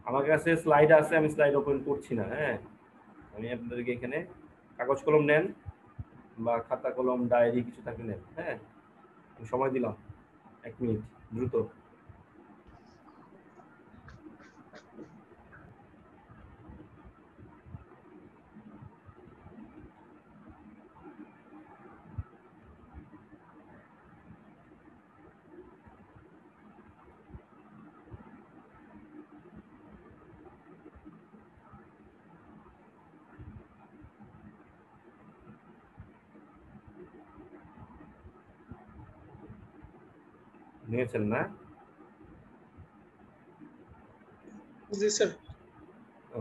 আমার কাছে স্লাইড আছে, আমি স্লাইড ওপেন করছি না। হ্যাঁ, আমি আপনাদেরকে এখানে কাগজ কলম নেন বা খাতা কলম ডায়েরি কিছু থাকলে নেন। হ্যাঁ, আমি সময় দিলাম 1 মিনিট, দ্রুত। নিয়েছেন না? জি স্যার।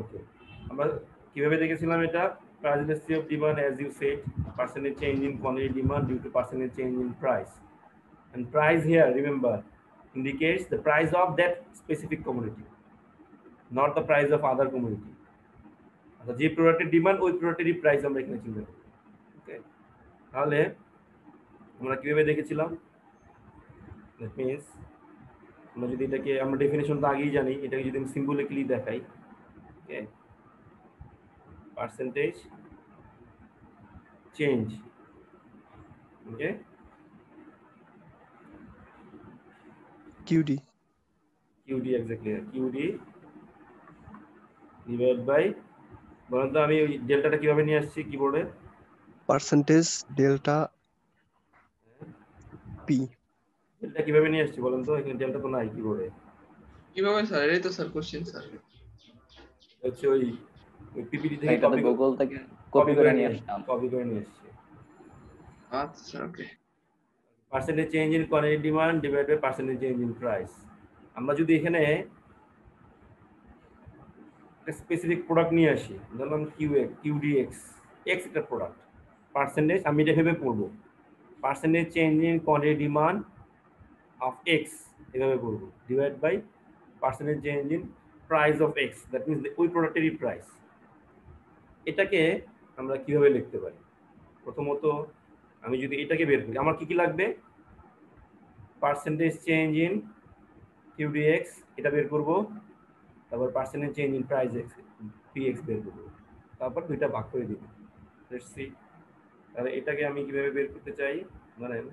ওকে, আমরা কিভাবে দেখেছিলাম এটা? Price elasticity of demand, as you said, percentage change in quantity demand due to percentage change in price. And price here, remember, indicates the price of that specific commodity, not the price of other commodity. আচ্ছা, যে প্রোডাক্টের demand ওই প্রোডাক্টেরই price আমরা এখানে চিন্তা করি। ওকে, তাহলে আমরা কিভাবে দেখেছিলাম? দ্যাট মিনস আমরা যদি এটাকে, আমরা ডেফিনেশন তো আগেই জানি, এটাকে যদি আমি সিম্বলিকলি দেখাই, okay, percentage change, okay, QD QD, exactly QD divide by, বলেন তো আমি ওই ডেল্টাটা কিভাবে নিয়ে আসছি কিবোর্ডে? পার্সেন্টেজ ডেল্টা P ডেল্টা কিভাবে নিয়ে আসছি বলেন তো? এখানে ডেল্টা তো নাই কিবোর্ডে। কিভাবে স্যার? এই তো স্যার কোশ্চেন স্যার। হচ্ছে ওই পিপিটি থেকে এটা তো গুগল থেকে কপি করে নিয়ে আসলাম। কপি করে নিয়ে আসছি। আচ্ছা okay. Percentage change in quantity demand divide by percentage change in price. আমরা যদি এখানে একটা স্পেসিফিক প্রোডাক্ট নিয়ে আসি, ধরলাম কিউডিএক্স, এক্স একটা প্রোডাক্ট, পার্সেন্টেজ আমি এটা ভেবে পড়বো, percentage change in quantity demand of X, এভাবে পড়বো, divide by percentage change in price of X, that means ওই প্রোডাক্টেরই প্রাইস। এটাকে আমরা কিভাবে লিখতে পারি? প্রথমত আমি যদি এটাকে বের করি, আমার কি কি লাগবে? পার্সেন্টেজ চেঞ্জ ইন কিউডিএক্স এটা বের করব, তারপর percentage change in price x PX বের করব, তারপর দুইটা ভাগ করে দিব। লেটস সি, তাহলে এটাকে আমি কিভাবে বের করতে চাই জানেন?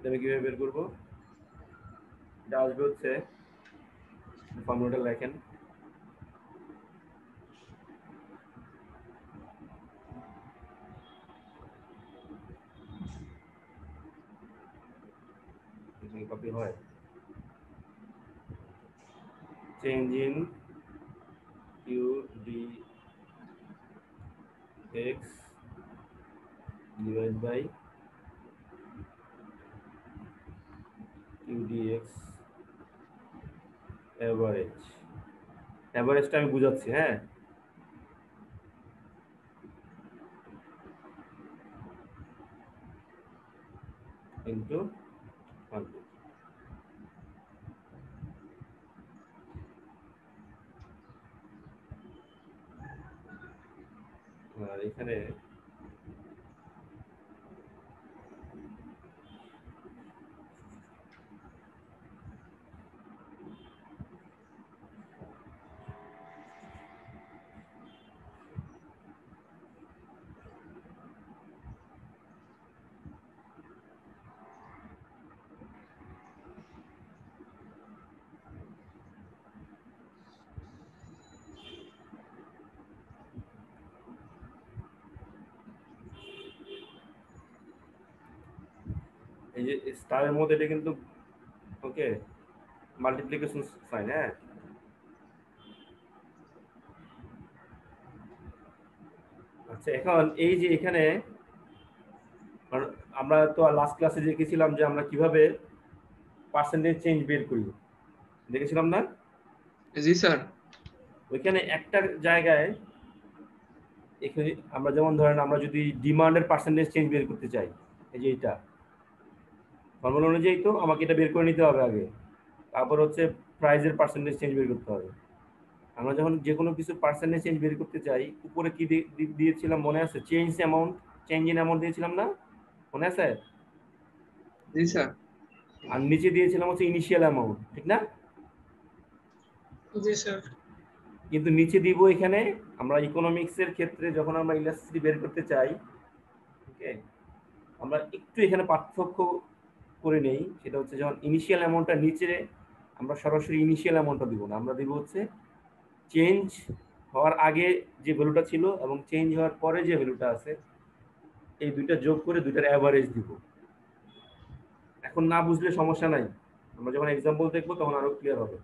আমি কিভাবে বের করব? এটা আসবে হচ্ছে, ফর্মুলাটা লেখেন, কপি হয়, change in QDX divide by QDX average. অ্যাভারেজটা আমি বুঝাচ্ছি, হ্যাঁ, ইন্টু 100। আর এখানে এই যে স্টারের মধ্যে এটা কিন্তু ওকে মাল্টিপ্লিকেশন সাইন, হ্যাঁ, আচ্ছা। এখন এই যে এখানে আমরা তো লাস্ট ক্লাসে দেখেছিলাম যে আমরা কিভাবে পার্সেন্টেজ চেঞ্জ বের করি, দেখেছিলাম না? জি স্যার। ওইখানে একটা জায়গায় এখানে আমরা যেমন ধরেন আমরা যদি ডিমান্ডের পার্সেন্টেজ চেঞ্জ বের করতে চাই, এই যে এটা ফর্মুলা অনুযায়ী তো আমাকে এটা বের করে নিতে হবে আগে, তারপর হচ্ছে প্রাইজের পার্সেন্টেজ চেঞ্জ বের করতে হবে। আমরা যখন যে কোনো কিছু পার্সেন্টেজ চেঞ্জ বের করতে চাই, উপরে কি দিয়েছিলাম মনে আছে? চেঞ্জ ইন অ্যামাউন্ট দিয়েছিলাম না? মনে আছে? জি স্যার। আর নিচে দিয়েছিলাম হচ্ছে ইনিশিয়াল অ্যামাউন্ট, ঠিক না? জি স্যার। কিন্তু নিচে দিব এখানে আমরা ইকোনমিক্সের ক্ষেত্রে যখন আমরা ইলাস্ট্রিসিটি বের করতে চাই, ওকে, আমরা একটু এখানে পার্থক্য করে নেই। সেটা হচ্ছে যখন ইনিশিয়াল অ্যামাউন্টটা নিচে, আমরা সরাসরি ইনিশিয়াল অ্যামাউন্টটা দিব না, আমরা দিব হচ্ছে চেঞ্জ হওয়ার আগে যে ভ্যালুটা ছিল এবং চেঞ্জ হওয়ার পরে যে ভ্যালুটা আছে, এই দুইটা যোগ করে দুইটার অ্যাভারেজ দিব। এখন না বুঝলে সমস্যা নাই, আমরা যখন এক্সাম্পল দেখবো তখন আরো ক্লিয়ার হবে।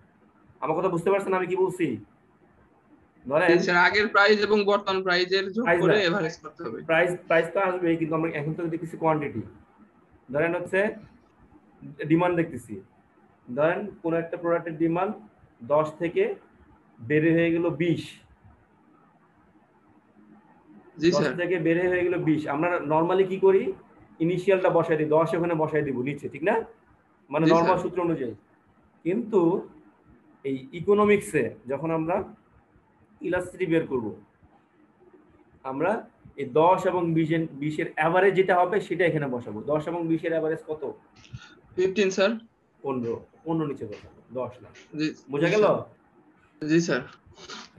আমার কথা বুঝতে পারছেন আমি কি বলছি? জি ধরেন স্যার, আগের প্রাইস এবং বর্তমান প্রাইজের যোগ প্রাইস করে না, এভারেজ করতে হবে। প্রাইস তো আসবেই, কিন্তু আমরা এখন তো দেখতেছি কোয়ান্টিটি। ধরেন হচ্ছে ডিমান্ড দেখতেছি, ধরেন কোন একটা প্রোডাক্টের ডিমান্ড 10 থেকে বেড়ে হয়ে গেল 20, জি 10 স্যার। থেকে বেড়ে হয়ে গেল 20, আমরা নরমালি কি করি, ইনিশিয়ালটা বসাই দিই, 10 ওখানে বসাই দিব নিচে, ঠিক না? মানে জি নরমাল স্যার। সূত্র অনুযায়ী। কিন্তু এই ইকোনমিক্সে যখন আমরা ইলাস্ট্রিসিটি বের করব, আমরা এই 10 এবং 20 এর অ্যাভারেজ যেটা হবে সেটা এখানে বসাবো। 10 এবং 20 এর অ্যাভারেজ কত? 15 স্যার। 15, 15 নিচে বসাবো, 10 না। জি বোঝা জি গেল? স্যার। জি স্যার।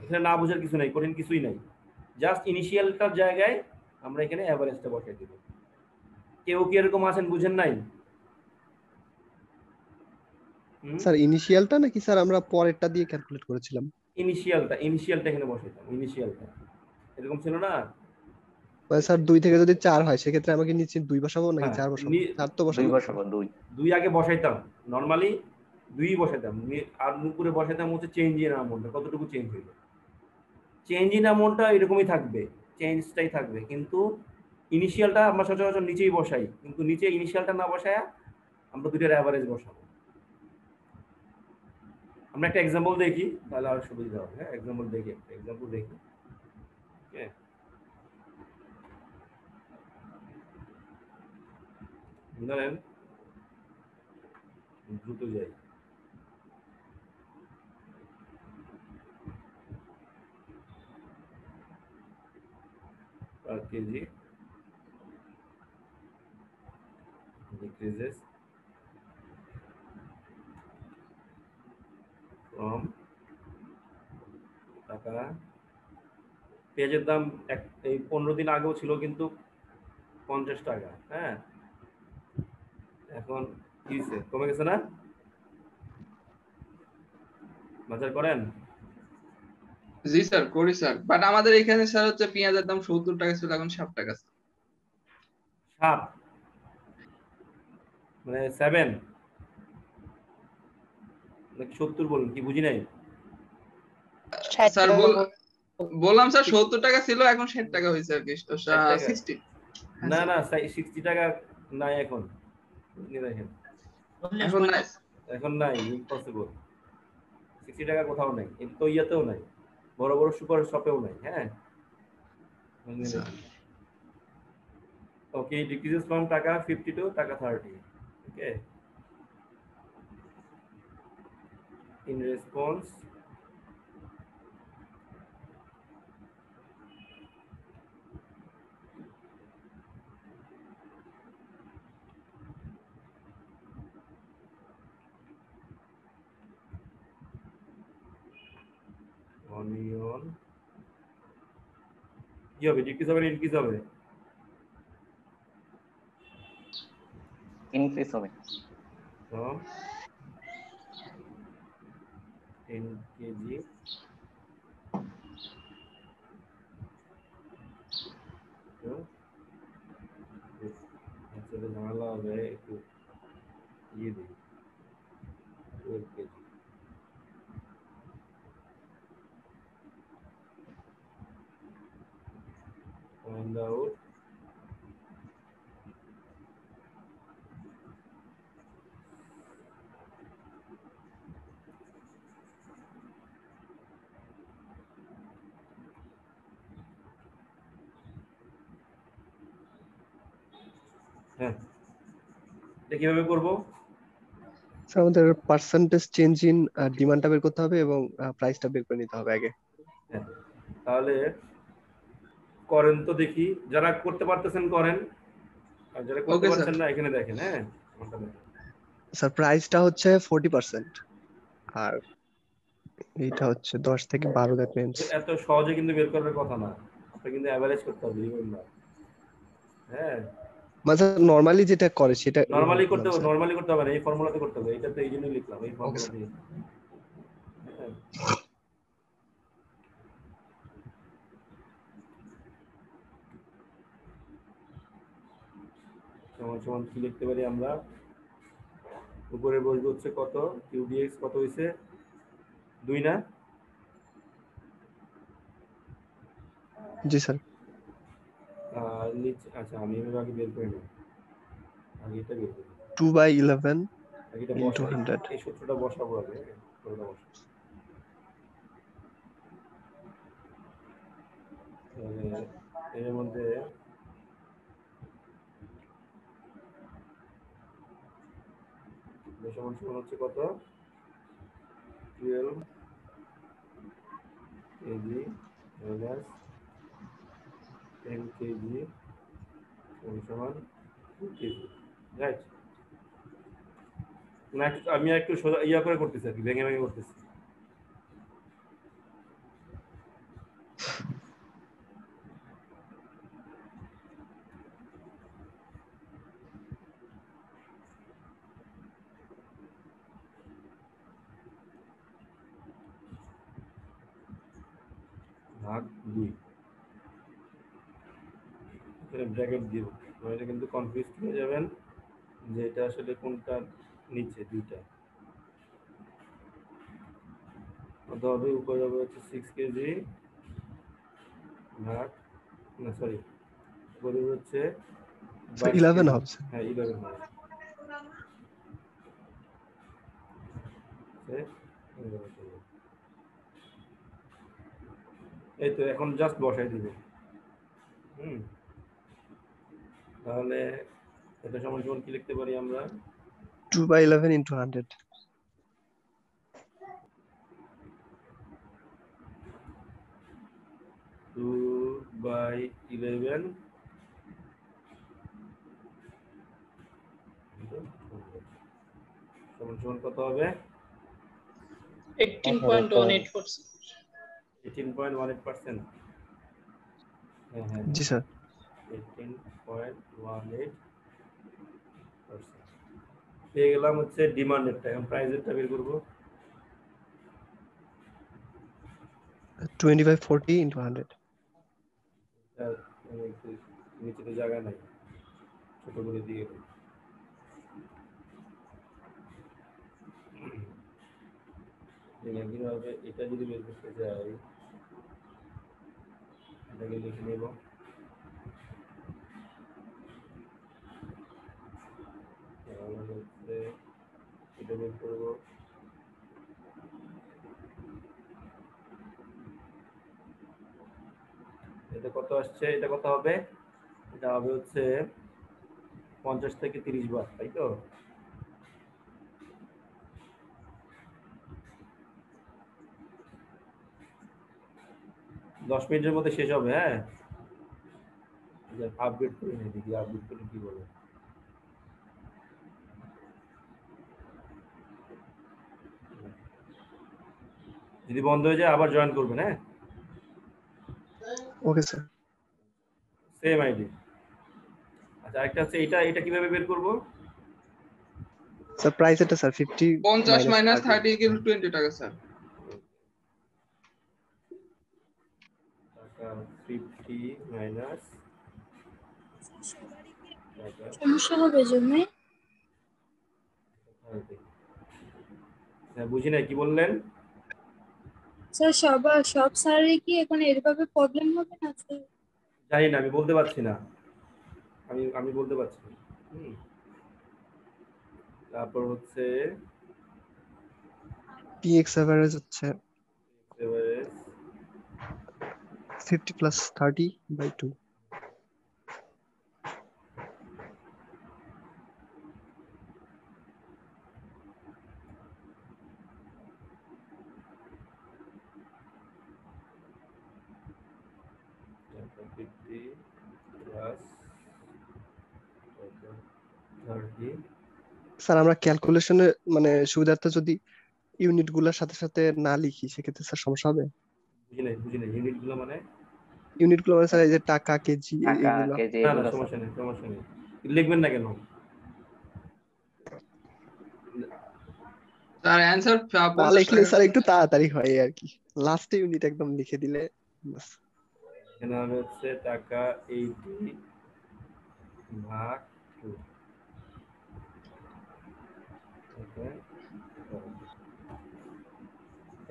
এখানে না বোঝার কিছু নাই, কঠিন কিছুই নাই। জাস্ট ইনিশিয়ালটার জায়গায় আমরা এখানে অ্যাভারেজটা বসাই দেব। কেউ কি এরকম আছেন বুঝেন নাই? স্যার ইনিশিয়ালটা নাকি স্যার আমরা পরেরটা দিয়ে ক্যালকুলেট করেছিলাম? ইনিশিয়ালটা এখানে বসাইতাম, ইনিশিয়ালটা এরকম ছিল না? মানে স্যার 2 থেকে যদি 4 হয় সেক্ষেত্রে আমাকে নিচে 2 বসাবো নাকি হ্যাঁ, 4 বসাবো? 4 তো 2 বসাবো। বসাবো 2। 2 আগে বসাইতাম, নরমালি 2 বসাইতাম, আর উপরে বসাইতাম হচ্ছে চেঞ্জ ইন অ্যামাউন্ট, কতটুকু চেঞ্জ হইল। চেঞ্জ ইন অ্যামাউন্টটা এরকমই থাকবে, চেঞ্জটাই থাকবে, কিন্তু ইনিশিয়ালটা আমরা সচরাচর নিচেই বসাই, কিন্তু নিচে ইনিশিয়ালটা না বসায়া আমরা দুইটার অ্যাভারেজ বসাবো। আমরা একটা এক্সাম্পল দেখি তাহলে আর সুবিধা হবে। হ্যাঁ, এক্সাম্পল দেখি, একটা এক্সাম্পল দেখি। ওকে, ধরেন দ্রুত যাই। per kg decreases from টাকা, পেঁয়াজের দাম এই 15 দিন আগেও ছিল কিন্তু 50 টাকা। হ্যাঁ, এখন কি হয়েছে, কমে গেছে না? বাজার করেন? জি স্যার করি স্যার, বাট আমাদের এখানে স্যার হচ্ছে পেঁয়াজের দাম 70 টাকা ছিল, এখন 60 টাকা। 7 মানে 7 নাকি 70 বলুন, কি বুঝি নাই। স্যার বললাম স্যার 70 টাকা ছিল, এখন 60 টাকা হয়েছে আর কি। 60 টাকা? 60। না না, 60 টাকা নাই এখন, দেখেন এখন নাই। এখন নাই, ইম্পসিবল। 60 টাকা কোথাও নাই, কিন্তু তো ইয়াতেও নাই, বড় বড় সুপার শপেও নাই। হ্যাঁ, ওকে, ডিক্রিজেস ফ্রম টাকা 50 to টাকা 30। ওকে, in response onion কি হবে, ডিক্রিজ হবে না ইনক্রিজ হবে? ইনক্রিজ হবে। from 10 kg to আসলে ঝামেলা হবে একটু, ইয়ে দিই 12 kg। find out হ্যাঁ, এটা কিভাবে করবো? স্যার আমাদের পার্সেন্টেজ চেঞ্জ ইন ডিমান্ডটা বের করতে হবে এবং প্রাইসটা বের করে নিতে হবে আগে। হ্যাঁ, তাহলে করেন তো দেখি, যারা করতে পারতেছেন করেন। আর যারা করতে ওকে স্যার। পারছেন না এখানে দেখেন, হ্যাঁ আমারটা দেখেন। স্যার প্রাইসটা হচ্ছে 40%, আর এইটা হচ্ছে 10 থেকে 12, দ্যাট মিনস। এত সহজে কিন্তু বের করার কথা না, আপনার কিন্তু অ্যাভারেজ করতে হবে, রিমেম্বার। হ্যাঁ, মানে নরমালি যেটা করে সেটা এইভাবে নরমালি করতে করলাম হবে, স্যার। নরমালি করতে হবে না, এই ফর্মুলাতে করতে হবে, এটা তো এই জন্যই লিখলাম এই ওকে ফর্মুলা স্যার। দিয়ে। হ্যাঁ, সমান সমান কি লিখতে পারি আমরা, উপরে বসবে হচ্ছে কত, কিউডিএক্স কত হয়েছে 2 না, জি স্যার। আর নিচে আচ্ছা আমি এভাবে আগে বের করে নিই, আগে এটা বের করি, 2/11 আগে এটা ইন্টু বসাই, 100। এই সূত্রটা বসাবো আগে, হ্যাঁ, সূত্রটা বসাবো। তাহলে এর মধ্যে সমান সমান হচ্ছে কত, 12 কেজি মাইনাস 10 কেজি সমান 2 কেজি, রাইট? না আমি একটু সোজা ইয়া করে করতেছি আর কি, ভেঙে ভেঙে করতেছি। ভাগ 2, এখানে ব্র্যাকেট দিব, এটা কিন্তু কনফিউজ হয়ে যাবেন যে এটা আসলে কোনটা নিচে দুইটা, কত হবে, উপরে হবে হচ্ছে 6 কেজি ভাগ, না সরি, উপরে হচ্ছে স্যার 22 11 কেজি, হবে স্যার। হ্যাঁ 11 হবে, হচ্ছে 11 কেজি। এই তো এখন জাস্ট বসাই দিব। হুম, তাহলে এটা সমান সমান কি লিখতে পারি আমরা, 2/11 ইন্টু 100। 2/11 সমান সমান কত হবে, 18.18%। 18.18%, হ্যাঁ হ্যাঁ জি হ্যাঁ, স্যার। 18.18%। পেয়ে গেলাম হচ্ছে ডিমান্ডেরটা, এখন প্রাইসেরটা বের করবো। 2540 ইন্টু 100। একটু নিচে তো জায়গা নাই, ছোট করে দিয়ে দেবো। একইভাবে এটা যদি বের করতে চাই, এটাকে লিখে নেব, তাহলে হচ্ছে এটা বের করবো, এটা কত আসছে, এটা কত হবে, এটা হবে হচ্ছে 50 থেকে 30 বার, তাই তো? দশ মিনিটের মধ্যে শেষ হবে, হ্যাঁ। আপডেট করে নিই, দেখি আপডেট করে কি বলে। যদি বন্ধ হয়ে যায় আবার জয়েন করবেন, হ্যাঁ। Okay sir. Same ID. আচ্ছা একটা হচ্ছে এটা, এটা কিভাবে বের করব, স্যার প্রাইস এটা স্যার 50 50 মাইনাস 30। 30 ইকুয়াল 20 টাকা স্যার। টাকা 50 মাইনাস টাকা সমস্যা হবে জন্য 30। হ্যাঁ বুঝি নাই, কি বললেন? স্যার সব স্যারের কি এখন এভাবে প্রবলেম হবে না স্যার? জানি না, আমি বলতে পারছি না, আমি আমি বলতে পারছি না। হুম, তারপর হচ্ছে পিএক্স এভারেজ হচ্ছে এভারেজ 50 প্লাস 30/2। টাকা 50 প্লাস স্যার আমরা ক্যালকুলেশনে মানে সুবিধার্থে যদি ইউনিট গুলোর সাথে সাথে না লিখি সেক্ষেত্রে স্যার সমস্যা হবে? বুঝি নাই ইউনিট গুলো মানে ইউনিট গুলো মানে স্যার এই যে টাকা, কেজি টাকা এইগুলো। কেজি না এগুলো সমস্যা নেই লিখবেন না কেন? স্যার অ্যানসার না 50 লিখলে টাকা। স্যার একটু তাড়াতাড়ি হয় এই আর কি, লাস্টে ইউনিট একদম লিখে দিলে বাস। এখানে হবে হচ্ছে টাকা 80 ভাগ 2। ওকে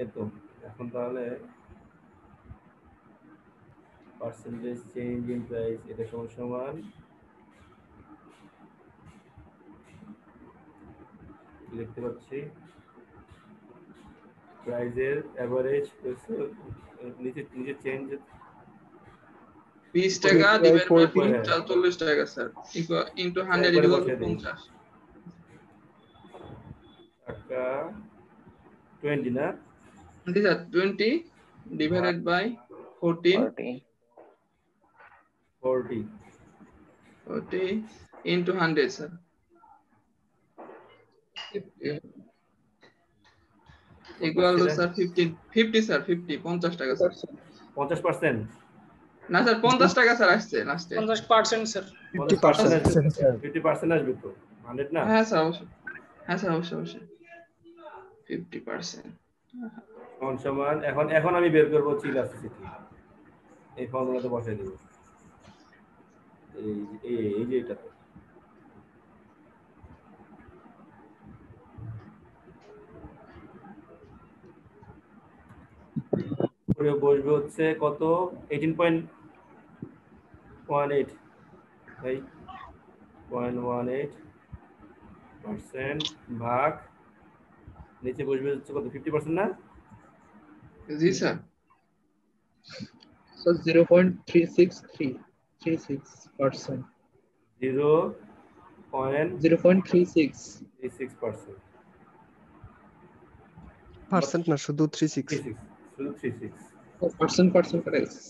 এতো এখন তাহলে পার্সেন্টেজ চেঞ্জ ইন প্রাইস এটা সমান লিখতে পাচ্ছি প্রাইসের এভারেজ নিচে নিচে চেঞ্জ 20 টাকা ডিভাইড বাই 40 40 টাকা স্যার ইনটু 100 একবারে ইকুয়াল বসিয়ে টু দিন। 50। টাকা 20 না জি sir 20 divided by 14 40 into 100 sir equal to sir 50 sir 50 টাকা স্যার। 50%? না স্যার 50 টাকা স্যার আসছে লাস্টে। 50% স্যার। 50% আসবে 50% আসবে তো 100 না? হ্যাঁ স্যার অবশ্যই, হ্যাঁ স্যার অবশ্যই 50%। সমান এখন আমি বের করব ইলাস্টিসিটি এই ফর্মুলাতে বসাই দেব এই যে এটা করে বসবে হচ্ছে কত 18.18 তাই 0.18% ভাগ নিচে বসবে হচ্ছে কত 50% না? জি স্যার So 0.36%. 0.36% 0.36. পার্সেন্ট না শুধু 36। 36 শুধু 36 Percent করে গেছে।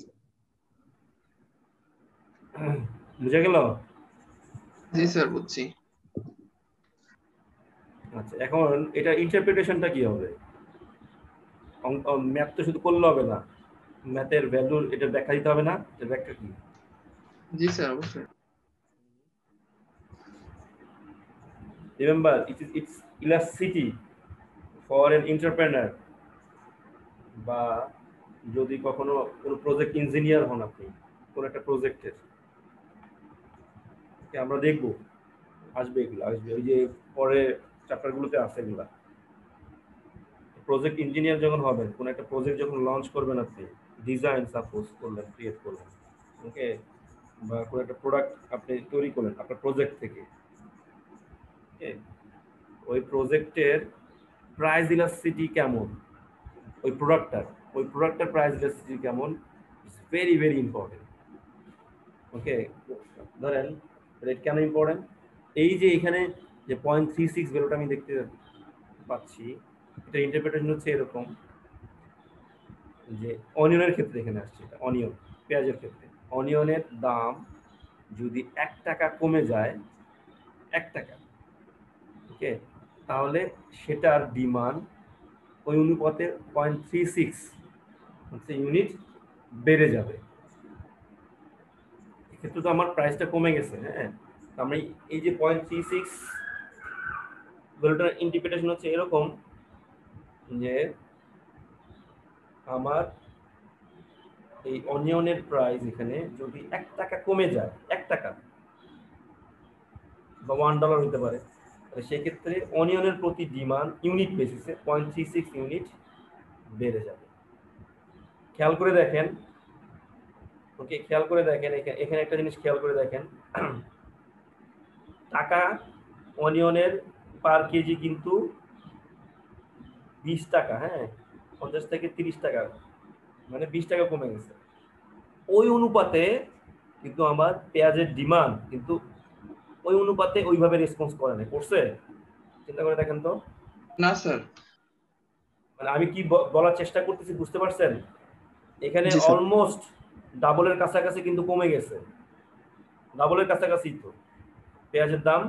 বুঝা গেল? জি স্যার বুঝছি। আচ্ছা এখন এটা ইন্টারপ্রিটেশনটা কি হবে? ম্যাথ তো শুধু করলে হবে না, ম্যাথের ভ্যালুর এটা ব্যাখ্যা দিতে হবে না? এর ব্যাখ্যা কি? জি স্যার অবশ্যই। Remember, it's elasticity for an entrepreneur বা যদি কখনো কোনো প্রজেক্ট ইঞ্জিনিয়ার হন আপনি কোন একটা প্রজেক্টের আমরা দেখব আসবে ওই যে পরে চ্যাপ্টারগুলোতে আছে এগুলা। প্রজেক্ট ইঞ্জিনিয়ার যখন হবেন কোন একটা প্রজেক্ট যখন লঞ্চ করবেন আপনি ডিজাইন সাপোজ করলেন ক্রিয়েট করলেন ওকে বা কোন একটা প্রোডাক্ট আপনি তৈরি করলেন আপনার প্রজেক্ট থেকে ওই প্রজেক্টের প্রাইস ইলাস্টিসিটি কেমন ওই প্রোডাক্টটার প্রাইস ইলাস্টিসিটি কেমন ইটস ভেরি ভেরি ইম্পর্টেন্ট। ওকে ধরেন রেট কেন ইম্পর্টেন্ট এই যে এখানে যে 0.36 ভ্যালুটা আমি দেখতে পাচ্ছি এটা ইন্টারপ্রিটেশন হচ্ছে এরকম যে অনিয়নের ক্ষেত্রে এখানে আসছে এটা অনিয়ন পেঁয়াজের ক্ষেত্রে অনিয়নের দাম যদি 1 টাকা কমে যায় 1 টাকা ওকে তাহলে সেটার ডিমান্ড ওই অনুপাতে 0.36 হচ্ছে ইউনিট বেড়ে যাবে। এক্ষেত্রে তো আমার প্রাইসটা কমে গেছে হ্যাঁ আমরা এই যে 0.36 ভ্যালুটার ইন্টারপ্রিটেশন হচ্ছে এরকম যে আমার এই অনিয়নের প্রাইস এখানে যদি 1 টাকা কমে যায় 1 টাকা বা $1 হতে পারে তাহলে সেক্ষেত্রে অনিয়নের প্রতি ডিমান্ড ইউনিট বেসিসে 0.36 ইউনিট বেড়ে যাবে। খেয়াল করে দেখেন ওকে খেয়াল করে দেখেন এখানে একটা জিনিস খেয়াল করে দেখেন টাকা অনিয়নের পার কেজি কিন্তু 20 টাকা হ্যাঁ 50 থেকে 30 টাকা মানে 20 টাকা কমে গেছে। ওই অনুপাতে কিন্তু আমার পেঁয়াজের ডিমান্ড কিন্তু ওই অনুপাতে ওইভাবে রেসপন্স করে না করছে চিন্তা করে দেখেন তো। না স্যার মানে আমি কি বলার চেষ্টা করতেছি বুঝতে পারছেন? এখানে জি স্যার। অলমোস্ট ডাবলের কাছাকাছি কিন্তু কমে গেছে ডাবলের কাছাকাছি তো পেঁয়াজের দাম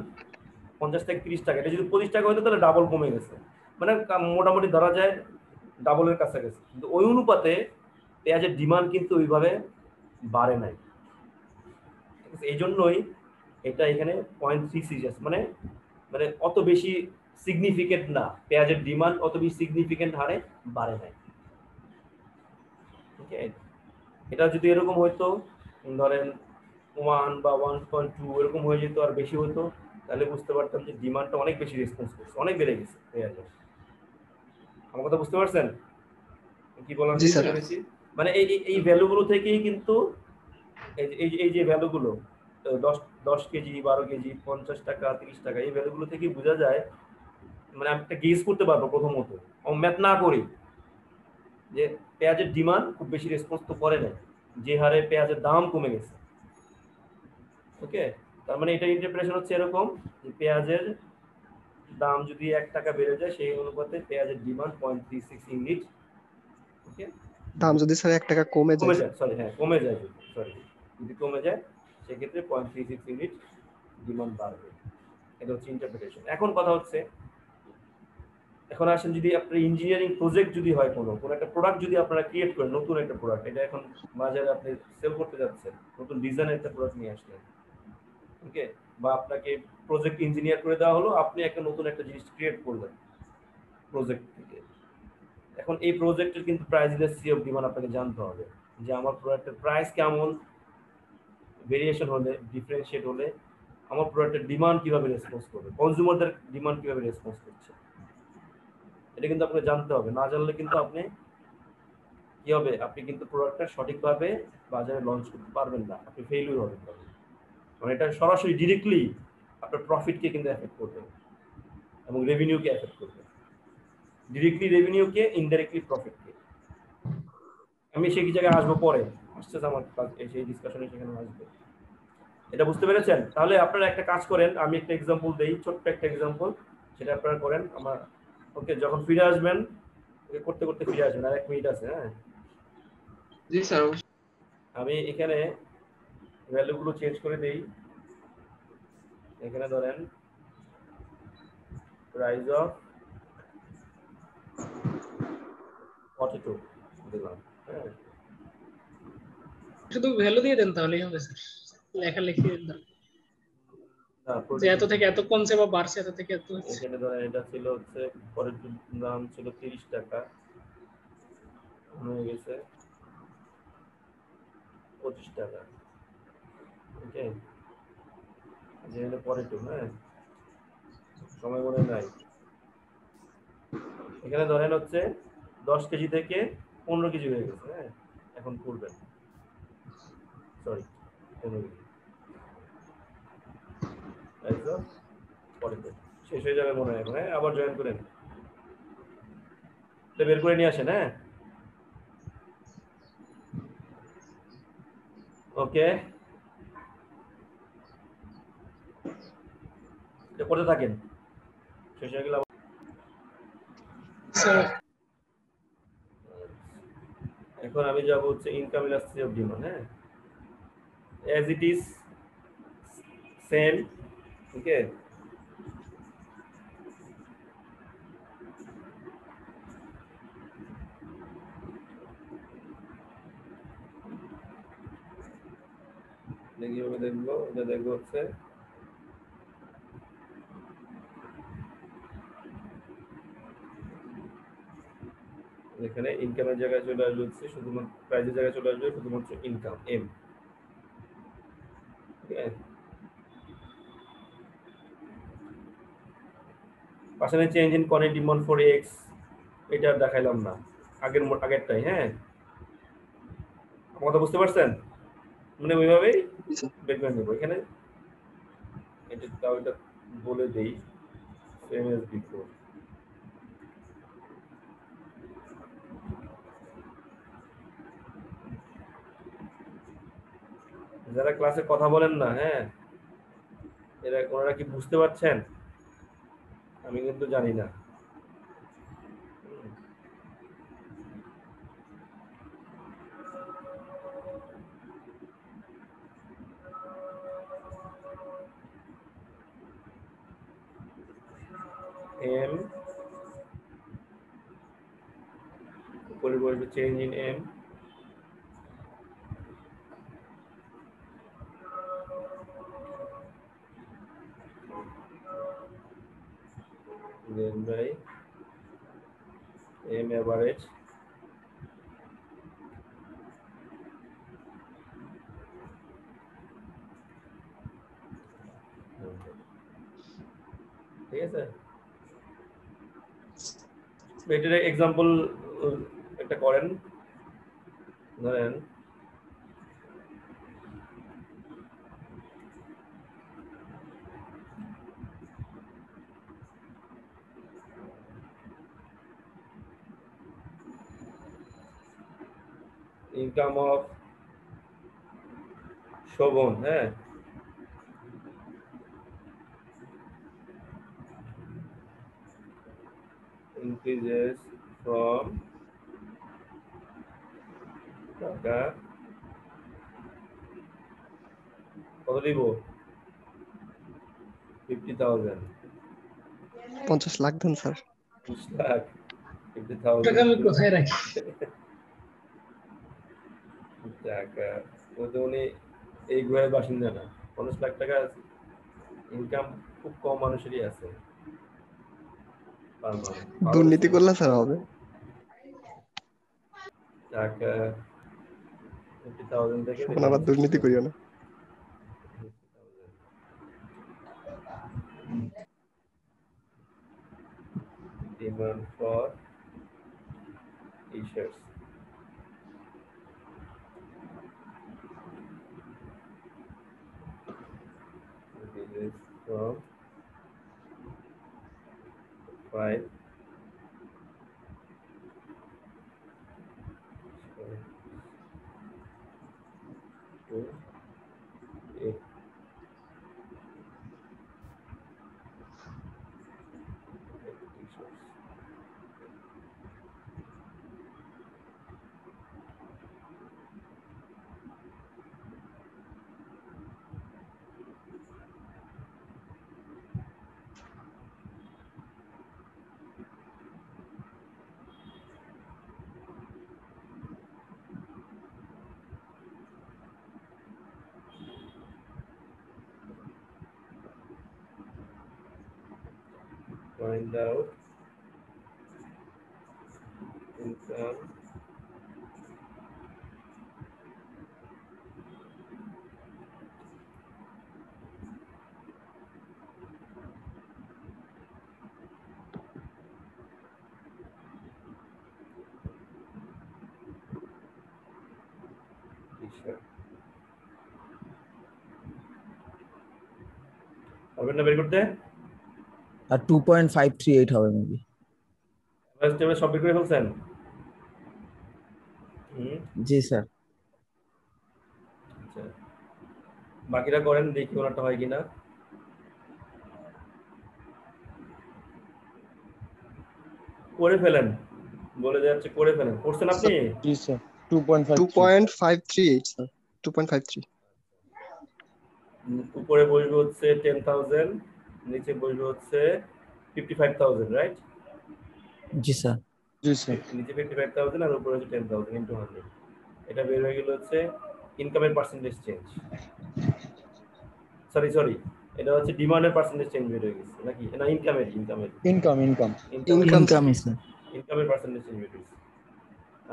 50 থেকে 30 টাকা, এটা যদি 25 টাকা হতো তাহলে ডাবল কমে গেছে, মানে মোটামুটি ধরা যায় ডাবলের কাছাকাছি। কিন্তু ওই অনুপাতে পেঁয়াজের ডিমান্ড কিন্তু ওইভাবে বাড়ে নাই, ঠিক আছে? এই জন্যই এটা এখানে 0.36, মানে মানে অত বেশি সিগনিফিকেন্ট না, পেঁয়াজের ডিমান্ড অত বেশি সিগনিফিকেন্ট হারে বাড়ে নাই। ওকে, এটা যদি এরকম হইতো ধরেন 1 বা 1.2 এরকম হয়ে যেত আর বেশি হতো, তাহলে বুঝতে পারতাম যে ডিমান্ডটা অনেক বেশি রেসপন্স করছে, অনেক বেড়ে গেছে পেঁয়াজের। আমার কথা বুঝতে পারছেন কি বলার জি চেষ্টা স্যার। করেছি? মানে এই ভ্যালুগুলো থেকেই কিন্তু এই যে ভ্যালুগুলো 10 কেজি 12 কেজি 50 টাকা 30 টাকা, এই ভ্যালুগুলো থেকেই বোঝা যায়, মানে আমি একটা গেস করতে পারবো প্রথমত ম্যাথ না করি যে পেঁয়াজের ডিমান্ড খুব বেশি রেসপন্স তো করে নাই, যে হারে পেঁয়াজের দাম কমে গেছে। ওকে, তার মানে এটা ইন্টারপ্রিটেশন হচ্ছে এরকম যে পেঁয়াজের দাম যদি 1 টাকা বেড়ে যায় সেই অনুপাতে পেঁয়াজের ডিমান্ড 0.36 ইউনিট। ওকে, দাম যদি স্যার 1 টাকা কমে কমে যায়। যায়, সরি হ্যাঁ কমে যায়, সরি যদি কমে যায় সেক্ষেত্রে 0.36 ইউনিট ডিমান্ড বাড়বে। এটা হচ্ছে ইন্টারপ্রিটেশন। এখন কথা হচ্ছে, এখন আসেন যদি আপনার ইঞ্জিনিয়ারিং প্রজেক্ট যদি হয়, কোনো একটা প্রোডাক্ট যদি আপনারা ক্রিয়েট করেন, নতুন একটা প্রোডাক্ট, এটা এখন বাজারে আপনি সেল করতে যাচ্ছেন, নতুন ডিজাইনের একটা প্রোডাক্ট নিয়ে আসলেন, ওকে, বা আপনাকে প্রজেক্ট ইঞ্জিনিয়ার করে দেওয়া হলো, আপনি একটা নতুন একটা জিনিস ক্রিয়েট করলেন প্রজেক্ট থেকে। এখন এই প্রজেক্টের কিন্তু প্রাইস ইলাস্টিসিটি অফ ডিমান্ড আপনাকে জানতে হবে, যে আমার প্রোডাক্টের প্রাইস কেমন ভেরিয়েশন হলে, ডিফারেন্সিয়েট হলে আমার প্রোডাক্টের ডিমান্ড কিভাবে রেসপন্স করবে, কনজিউমারদের ডিমান্ড কিভাবে রেসপন্স করছে, এটা কিন্তু আপনাকে জানতে হবে। না জানলে কিন্তু আপনি কি হবে, আপনি কিন্তু প্রোডাক্টটা সঠিকভাবে বাজারে লঞ্চ করতে পারবেন না, আপনি ফেইলিউর হবেন। মানে এটা সরাসরি ডিরেক্টলি আপনার প্রফিটকে কিন্তু এফেক্ট করবে এবং রেভিনিউকে এফেক্ট করবে, ডিরেক্টলি রেভিনিউকে, ইনডাইরেক্টলি প্রফিটকে। আমি সেই জায়গায় আসবো পরে, আসছে আমার সেই ডিসকাশনে সেখানে আসবে। এটা বুঝতে পেরেছেন? তাহলে আপনারা একটা কাজ করেন, আমি একটা এক্সাম্পল দেই, ছোট্ট একটা এক্সাম্পল, সেটা আপনারা করেন আমার। ওকে, যখন ফিরে আসবেন করতে করতে ফিরে আসবেন, আর 1 মিনিট আছে। হ্যাঁ, জি স্যার। আমি এখানে ভ্যালুগুলো চেঞ্জ করে দেই। এখানে ধরেন প্রাইস অফ পটেটো দিলাম। হ্যাঁ, শুধু ভ্যালু দিয়ে দেন তাহলেই হবে স্যার, লেখালেখি দেন না যে এত থেকে এত কমছে বা বাড়ছে, এত থেকে এত হচ্ছে। এখানে ধরেন এটা ছিল হচ্ছে পটেটোর দাম ছিল 30 টাকা, হয়ে গেছে 25 টাকা। ওকে, যেখানে পটেটো, হ্যাঁ সময় মনে নাই, এখানে ধরেন হচ্ছে 10 কেজি থেকে 15 কেজি হয়ে গেছে। হ্যাঁ, এখন করবেন, sorry 15 KG price of potato শেষ হয়ে যাবে মনে হয় এখন। হ্যাঁ, আবার জয়েন করেন, এটা বের করে নিয়ে আসেন। হ্যাঁ, ওকে, এটা করতে থাকেন, শেষ হয়ে গেলে স্যার এখন আমি যাব হচ্ছে ইনকাম ইলাস্টিসিটি অফ ডিমান্ড। হ্যাঁ, as it is same। ওকে, কিভাবে দেখবো, এটা দেখবো হচ্ছে এখানে ইনকামের জায়গায় চলে আসবে হচ্ছে শুধুমাত্র, প্রাইজের জায়গায় চলে আসবে শুধুমাত্র ইনকাম এম। ঠিক আছে, পাশাপাশি change in quantity demand for x, এটা দেখাইলাম না, আগেরটাই। হ্যাঁ, কথা বুঝতে পারছেন? মানে ওইভাবেই বের করে নেবো। এখানে এটা বলে দেই, সেম এজ বিফোর। যারা ক্লাসে কথা বলেন না, হ্যাঁ ওনারা কি বুঝতে পারছেন? আমি কিন্তু জানি না। এম উপরে বসবে change in M then by m average ঠিক আছে এটার এক্সাম্পল একটা করেন ধরেন ইনকাম অফ শোভন হ্যাঁ increases from টাকা কত দিব 50,000 50 লাখ দেন স্যার। 20 লাখ 50,000 টাকা আমি কোথায় রাখি? টাকা ও তো উনি এই গ্রহের বাসিন্দা না 50 লাখ টাকা ইনকাম খুব কম মানুষেরই আছে per month। দুর্নীতি করলে স্যার হবে। টাকা 50,000 থেকে তখন আবার দুর্নীতি করিও না। demand for t-shirts this is from 5 to 8 t-shirts find out income t-shirt হবে না বের করতে আর 2.538 হবে মেবি। এবার সব বের করে ফেলছেন জি স্যার। আচ্ছা বাকিরা করেন দেখি ওনারটা হয় কিনা করে ফেলেন বলে যাচ্ছে করে ফেলেন করছেন আপনি জি স্যার 2.5 2.538 স্যার 2.53 উপরে বসবে হচ্ছে 10,000 নিচে বসবে হচ্ছে 55,000 রাইট জি স্যার। জি স্যার। নিচে 55,000 আর উপরে হচ্ছে 10,000 ইনটু 100 এটা বের হয়ে গেল হচ্ছে ইনকামের পার্সেন্টেজ চেঞ্জ সরি এটা হচ্ছে ডিমান্ডের পার্সেন্টেজ চেঞ্জ বের হয়ে গেছে নাকি না ইনকামের স্যার। ইনকামের পার্সেন্টেজ চেঞ্জ বের হয়েছে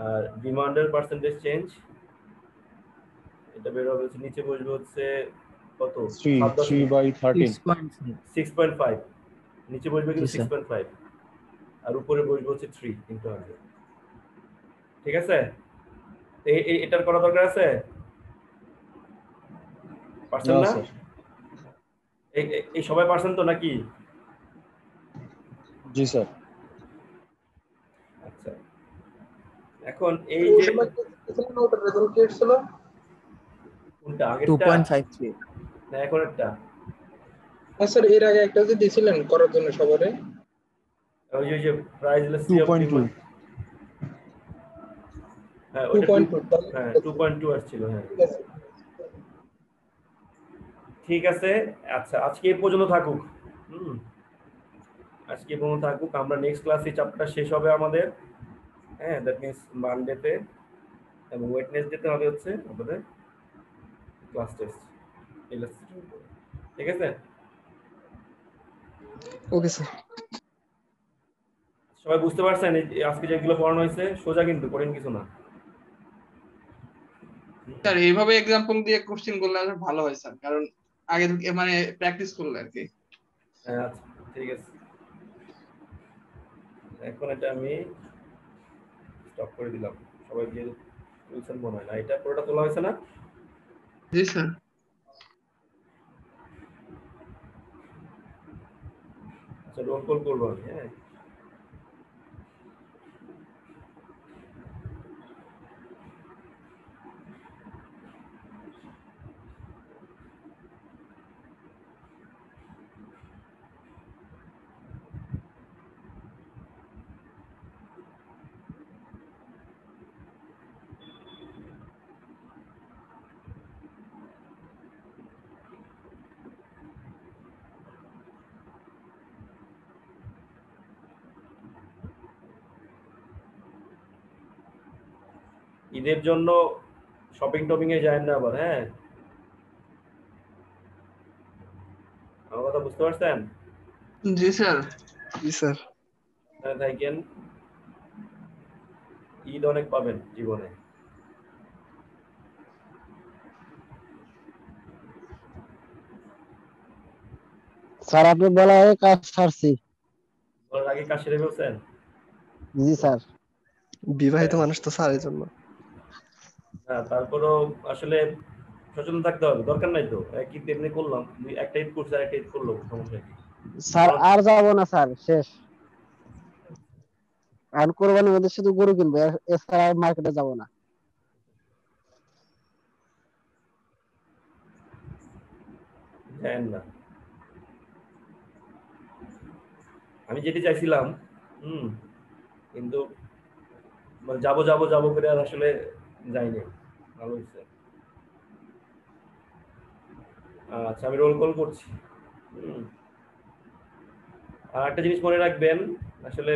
আর ডিমান্ডের পার্সেন্টেজ চেঞ্জ এটা বের হবে হচ্ছে নিচে বসবে হচ্ছে কত 3/13 6.5 নিচে বসবে কিন্তু জি, স্যার। 6.5 আর উপরে বসবে হচ্ছে 3 ইনটু 100 ঠিক আছে এটার করা দরকার আছে পারছেন না না স্যার। এই সবাই পারছেন তো নাকি জি স্যার। আচ্ছা এখন এই যে কোনটা আগেরটা 2.53 না এখনটা স্যার এর আগে একটা যে দিছিলেন করার জন্য সবারে ওই যে প্রাইসলেসলি অফ 2.2 হ্যাঁ ওটা 2.2 হ্যাঁ 2.2 আসছিল হ্যাঁ ঠিক আছে আচ্ছা আজকে এই পর্যন্ত থাকুক আজকে এই পর্যন্ত থাকুক, আমরা নেক্সট ক্লাসে চ্যাপ্টার শেষ হবে আমাদের, হ্যাঁ, দ্যাট মিনস মানডেতে, এবং ওয়েডনেসডেতে হবে হচ্ছে আমাদের ক্লাস টেস্ট। ঠিক আছে, ওকে স্যার। সবাই বুঝতে পারছেন? এই আজকে যেগুলো পড়ানো হয়েছে সোজা, কিন্তু কঠিন কিছু না। স্যার এইভাবে এক্সাম্পল দিয়ে কোশ্চেন করলে আরো ভালো হয় স্যার, কারণ আগে থেকে মানে প্র্যাকটিস করলে আর কি। হ্যাঁ, আচ্ছা ঠিক আছে, এখন এটা আমি স্টপ করে দিলাম। সবাই যে তুলছেন মনে হয় না, এটা পুরোটা তোলা হয়েছে না? জি স্যার। আচ্ছা, রোল কল করবো আমি। হ্যাঁ, ঈদের জন্য শপিং টপিং এ যায় না আবার। হ্যাঁ, আমার কথা বুঝতে পারছেন? জি স্যার। জি স্যার। থাকেন, ঈদ অনেক পাবেন জীবনে। স্যার আপনি বলা হয় কাজ ছাড়ছি। বলার আগে কাজ সেরে ফেলছেন? জি স্যার। বিবাহিত মানুষ তো স্যার এই জন্য। হ্যাঁ, তারপরেও আসলে সচেতন থাকতে হবে, দরকার নাই তো। এক ঈদ এমনি করলাম, একটা ঈদ করছে আর একটা ঈদ করলো, সমস্যা কি? স্যার আর যাবো না স্যার, শেষ। আর কোরবানির মধ্যে শুধু গরু কিনবো, এছাড়া মার্কেটে যাবো না। জানেন না, আমি যেটি চাইছিলাম, কিন্তু মানে যাবো যাবো যাবো করে আর আসলে যাইনি। ভালো হয়েছে। আচ্ছা, আমি রোল কল করছি। আর একটা জিনিস মনে রাখবেন, আসলে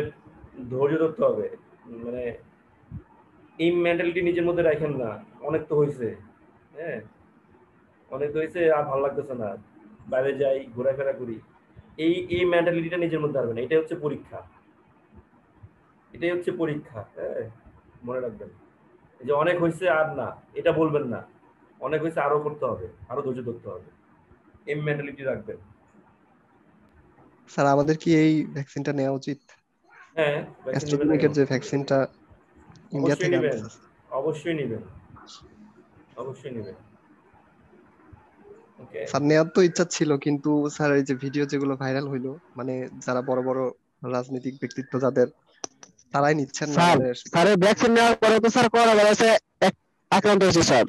ধৈর্য ধরতে হবে। মানে এই মেন্টালিটি নিজের মধ্যে রাখেন না, অনেক তো হয়েছে, হ্যাঁ, অনেক তো হয়েছে, আর ভালো লাগতেছে না, বাইরে যাই, ঘোরাফেরা করি। এই মেন্টালিটিটা নিজের মধ্যে আসবে না। এটাই হচ্ছে পরীক্ষা, এটাই হচ্ছে পরীক্ষা। হ্যাঁ, মনে রাখবেন, এই যে অনেক হয়েছে আর না, এটা বলবেন না। অনেক হয়েছে, আরো করতে হবে, আরো ধৈর্য ধরতে হবে। এই মেন্টালিটি রাখবেন। স্যার আমাদের কি এই ভ্যাকসিনটা নেওয়া উচিত? হ্যাঁ, ভ্যাকসিন নেবেন না অ্যাস্ট্রাজেনেকার কেন? যে ভ্যাকসিনটা ইন্ডিয়া অবশ্যই থেকে নেবেন, আনতেছে। অবশ্যই নেবেন, অবশ্যই নেবেন। ওকে, স্যার নেওয়ার তো ইচ্ছা ছিল, কিন্তু স্যার এই যে ভিডিও যেগুলো ভাইরাল হইলো, মানে যারা বড় বড় রাজনৈতিক ব্যক্তিত্ব যাদের, তারাই নিচ্ছেন না স্যার মানে। স্যারের ভ্যাকসিন নেওয়ার পরে তো স্যার করোনা ভাইরাসে আক্রান্ত হয়েছে স্যার।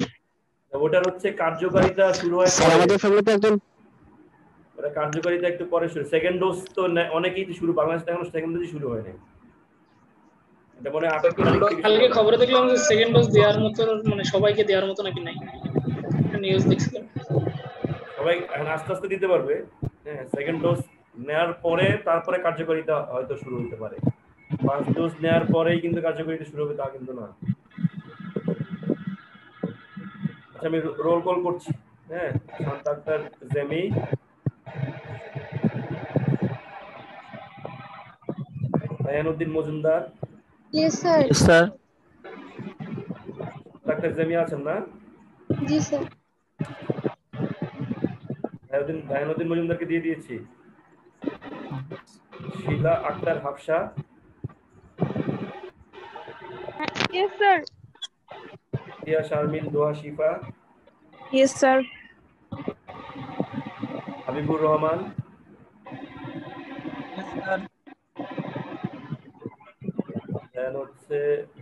ওটার হচ্ছে কার্যকারিতা শুরু হয় স্যার পরে। আমাদের ফ্যামিলিতে একজন, ওটা কার্যকারিতা একটু পরে শুরু। সেকেন্ড ডোজ তো অনেকেই তো শুরু, বাংলাদেশে এখনো সেকেন্ড ডোজই শুরু হয় নাই। এটা মনে হয় 28 তারিখ থেকে শুরু কালকে হবে। খবরে দেখলাম যে সেকেন্ড ডোজ দেওয়ার মতো, মানে সবাইকে দেওয়ার মতো নাকি নাই, একটা নিউজ দেখছিলাম। সবাই এখন আস্তে আস্তে দিতে পারবে। হ্যাঁ, সেকেন্ড ডোজ নেওয়ার পরে তারপরে কার্যকারিতা হয়তো শুরু হতে পারে। ফার্স্ট ডোজ নেওয়ার পরেই কিন্তু কার্যকারিতা শুরু হবে তা কিন্তু না। আচ্ছা, আমি রোল কল করছি। হ্যাঁ, Shanta Akter Jemi, Rayanuddin Majumder, yes sir. Sir doctor Jemi আছেন না? জি স্যার। রায়ানুদ্দিন মজুমদারকে দিয়ে দিয়েছি। Shila Akter Hafsa, yes sir. Diya Sharmin Doha Shifa, yes sir. Habibur Rahman, then হচ্ছে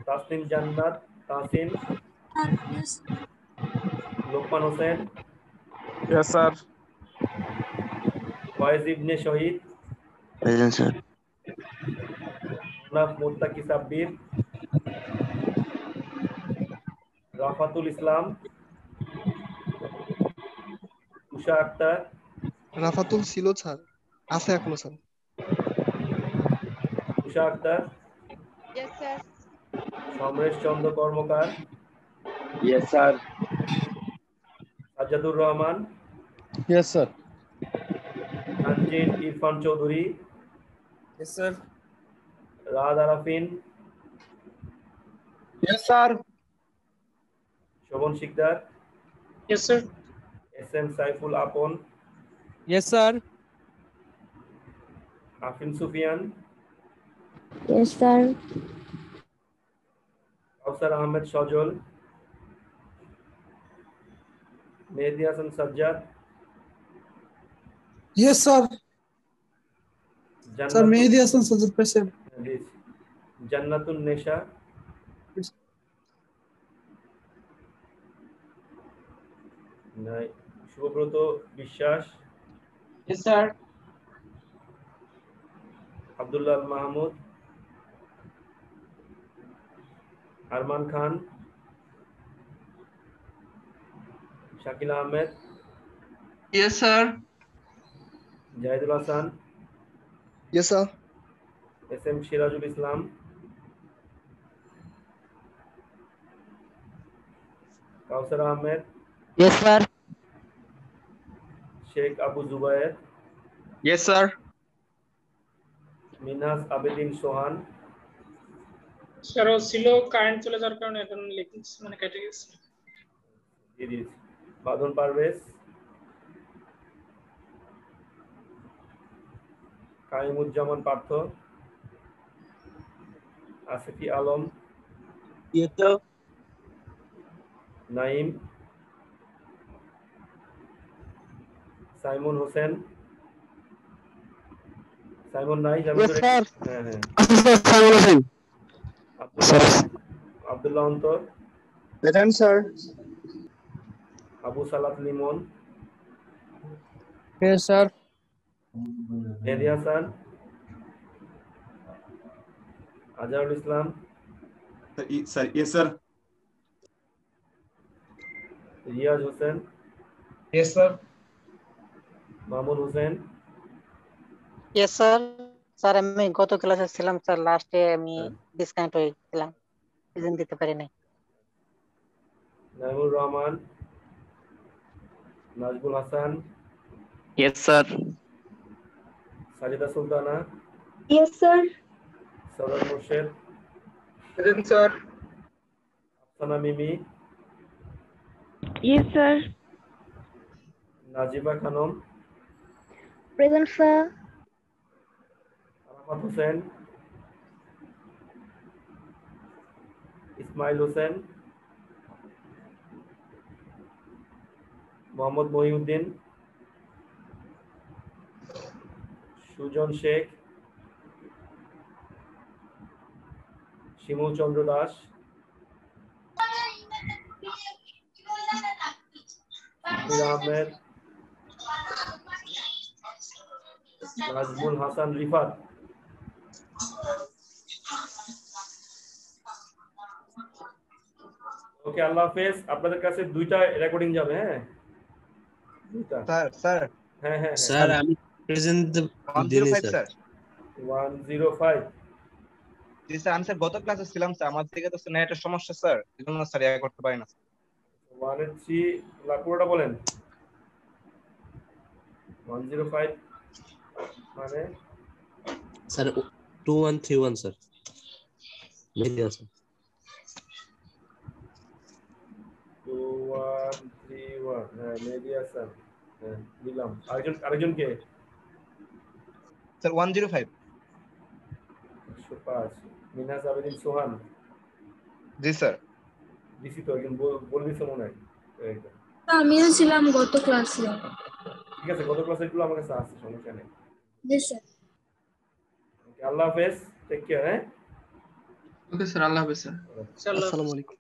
Tasnim Jannat, Tasin, Lokman Hossain, yes sir. Foyez Ibne Shahid, present sir. Munaf Muttaki Sabbir, Rafatul ইসলাম, উষা আক্তার, রাফাতুল ছিল স্যার, আছে এখনো sir. Rusha Akter, Yes, sir. Samaresh Chandra Karmakar, Yes, sir. Sajjadur Rahman, Yes, sir. Tanjin Irfan Chowdhury, Yes, sir. Rahat Arafin, Yes, sir. Shovon Sikder, Yes, sir. S M Saiful Apon, Yes, sir. আফিন Sufian, Yes, sir. কাউসার আহমেদ সজল, মেহেদী Hasan Sajjad, Yes, sir. Sir, জান্নাতুল Mehdi Hassan Sajid present. জান্নাতুন নেশা, নাই, Subhabrata Biswas, Yes, sir. Abdullah Al Mahmud, Arman Khan, Shakil Ahmed, Yes, sir. Jahidul Hasan, Yes, sir. S M Sirajul Islam, Kawsar Ahmed, Yes, sir. Sheikh Abu Jubayer, Yes, sir. Minhaj Abedin Sohan, sir ও ছিল current চলে যাওয়ার কারণে এখন লিখেছি মানে কেটে গেছে। দিয়ে দিয়েছি। Badal Parvez, Kaimuzzaman Partha, Asifi Alam, Yes, sir. Naim, Simon Hossain, Simon নাই যাবে Yes, sir. হ্যাঁ হ্যাঁ, Assistant Simon Hussain. আব্দুল্লাহ অন্তর, Present, sir. Abu Salat Limon, Yes, sir. Mehedi Hasan, Azharul Islam, Sir, yes, sir. Riaz Hossain, Yes, sir. Mamun Hossain, yes sir. Sir আমি গত ক্লাসে ছিলাম স্যার, লাস্টে আমি ডিসকানেক্ট হয়ে গেলাম, প্রেজেন্ট দিতে পারি নাই। Naimur Rahman, Nazbul Hasan, Yes, sir. Sajida Sultana, Yes, sir. সরল মোর্শেদ, Present, sir. আফসানা মিমি, Yes, sir. Najiba Khanam, Present, sir. Arafat Hossain, Ismail Hossain, Mohammad Mohiuddin, Sujan Sheikh, শিমুল চন্দ্র দাস, সাকির আহমেদ, নাজমুল হাসান রিফাত। ওকে, আল্লাহ হাফেজ। আপনাদের কাছে দুইটা রেকর্ডিং যাবে। হ্যাঁ দুইটা। Sir. হ্যাঁ হ্যাঁ Sir, আমি present দিনে স্যার। 105। জি স্যার, আমি স্যার গত ক্লাসে ছিলাম স্যার, আমার দিকে তো নেটের সমস্যা স্যার, এজন্য স্যার ইয়া করতে পারি না। 103 পুরোটা বলেন। 105 মানে স্যার 2131 স্যার। মেহেদী হাসান। 2131 হ্যাঁ মেহেদী হাসান। হ্যাঁ দিলাম। আরেকজন কে? স্যার 105। 105 মিনহাজ আবেদিন সোহান। জি স্যার। দিছি তো একজন বলবি তো মনে হয়। আমিও ছিলাম গত ক্লাসে। ঠিক আছে, গত ক্লাসে গুলো আমার কাছে আছে, সমস্যা নেই। জি স্যার। আল্লাহ হাফেজ, টেক কেয়ার। হ্যাঁ ওকে স্যার, আল্লাহ হাফেজ স্যার। আসসালামু আলাইকুম।